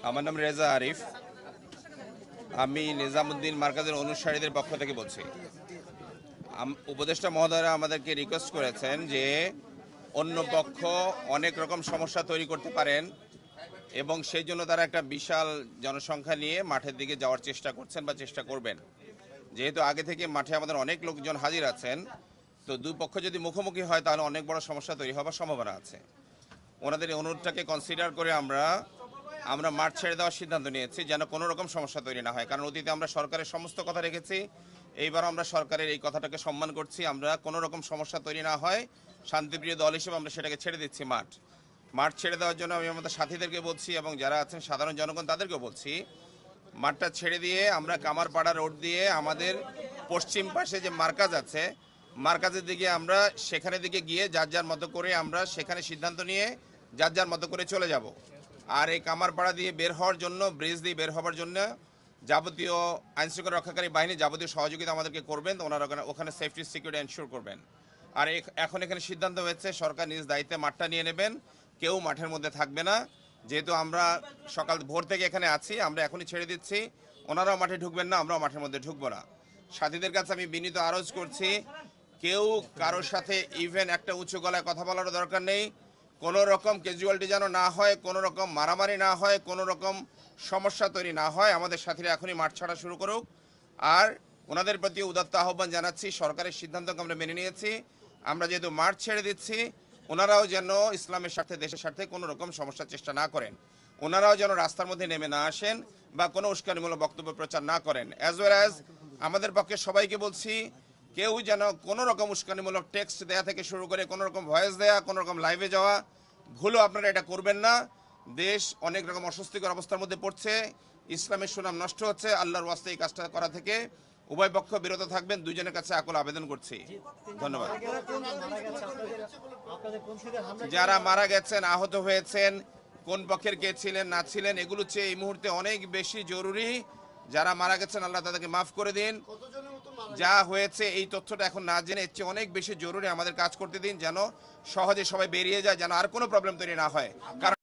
আমার নাম রেজা আরিফ। আমি নিজামুদ্দিন মার্কাজের অনুসারীদের পক্ষ থেকে বলছি। উপদেষ্টা মহোদয়রা আমাদেরকে রিকোয়েস্ট করেছেন যে অন্য পক্ষ অনেক রকম সমস্যা তৈরি করতে পারেন এবং সেই জন্য তারা একটা বিশাল জনসংখ্যা নিয়ে মাঠের দিকে যাওয়ার চেষ্টা করছেন বা চেষ্টা করবেন। যেহেতু আগে থেকে মাঠে আমাদের অনেক লোকজন হাজির আছেন, তো দুই পক্ষ যদি মুখোমুখি হয় তাহলে অনেক বড় সমস্যা তৈরি হওয়ার সম্ভাবনা আছে। ওনাদের এই অনুরোধটাকে কনসিডার করে আমরা মাঠ ছেড়ে দেওয়ার সিদ্ধান্ত নিয়েছি, যেন কোনো রকম সমস্যা তৈরি না হয়। কারণ অতীতে আমরা সরকারের সমস্ত কথা রেখেছি, এইবার আমরা সরকারের এই কথাটাকে সম্মান করছি। আমরা কোনো রকম সমস্যা তৈরি না হয়, শান্তিপ্রিয় দল হিসেবে আমরা সেটাকে ছেড়ে দিচ্ছি। মাঠ ছেড়ে দেওয়ার জন্য আমি আমাদের সাথীদেরকে বলছি এবং যারা আছেন সাধারণ জনগণ তাদেরকেও বলছি, মাঠটা ছেড়ে দিয়ে আমরা কামারপাড়া রোড দিয়ে আমাদের পশ্চিম পাশে যে মার্কাজ আছে, মার্কাজের দিকে আমরা সেখানের দিকে গিয়ে যার যার মতো করে আমরা সেখানে সিদ্ধান্ত নিয়ে যার যার মতো করে চলে যাব। আর এই কামারপাড়া দিয়ে বের হওয়ার জন্য, ব্রিজ দিয়ে বের হওয়ার জন্য যাবতীয় আইনশৃঙ্খলা রক্ষাকারী বাহিনী যাবতীয় সহযোগিতা আমাদেরকে করবেন, তো ওনারা ওখানে সেফটি সিকিউরিটি এনশিওর করবেন। আর এখন এখানে সিদ্ধান্ত হয়েছে সরকার নিজ দায়িত্বে মাঠটা নিয়ে নেবেন, কেউ মাঠের মধ্যে থাকবে না। যেহেতু আমরা সকাল ভোর থেকে এখানে আছি, আমরা এখনই ছেড়ে দিচ্ছি, ওনারাও মাঠে ঢুকবেন না, আমরাও মাঠের মধ্যে ঢুকবো না। সাথীদের কাছে আমি বিনীত আরজ করছি, কেউ কারোর সাথে ইভেন একটা উঁচু গলায় কথা বলারও দরকার নেই। কোনো রকম ক্যাজুয়ালিটি যেন না হয়, কোনো রকম মারামারি না হয়, কোনো রকম সমস্যা তৈরি না হয়। আমাদের সাথীরা এখনই মাঠ ছাড়া শুরু করুক। আর ওনাদের প্রতি উদাত্ত আহ্বান জানাচ্ছি, সরকারের সিদ্ধান্তকে আমরা মেনে নিয়েছি। আমরা যেহেতু মাঠ ছেড়ে দিচ্ছি, ওনারাও যেন ইসলামের স্বার্থে, দেশের স্বার্থে কোনো রকম সমস্যার চেষ্টা না করেন। ওনারাও যেন রাস্তার মধ্যে নেমে না আসেন বা কোনো উস্কানিমূলক বক্তব্য প্রচার না করেন। অ্যাজ ওয়েল অ্যাজ আমাদের পক্ষে সবাইকে বলছি, কেউ যেন কোনো রকম উস্কানিমূলক টেক্সট দেয়া থেকে শুরু করে কোনো রকম ভয়েস দেয়া, কোনো রকম লাইভে যাওয়া, ভুলও আপনারা এটা করবেন না। দেশ অনেক রকম অস্বস্তিকর অবস্থার মধ্যে পড়ছে, ইসলামের সুনাম নষ্ট হচ্ছে। আল্লাহর ওয়াস্তে এই কাজটা করা থেকে উভয় পক্ষ বিরত থাকবেন, দুজনের কাছে আকুল আবেদন করছি। ধন্যবাদ। যারা মারা গেছেন, আহত হয়েছেন, কোন পক্ষের কে ছিলেন না ছিলেন, এগুলো চেয়ে এই মুহূর্তে অনেক বেশি জরুরি। যারা মারা গেছেন আল্লাহ তাদেরকে মাফ করে দিন। যা হয়েছে এই তথ্যটা এখন না জেনে এর চেয়ে অনেক বেশি জরুরি আমাদের কাজ করতে দিন, যেন সহজে সবাই বেরিয়ে যায়, যেন আর কোনো প্রবলেম তৈরি না হয়। কারণ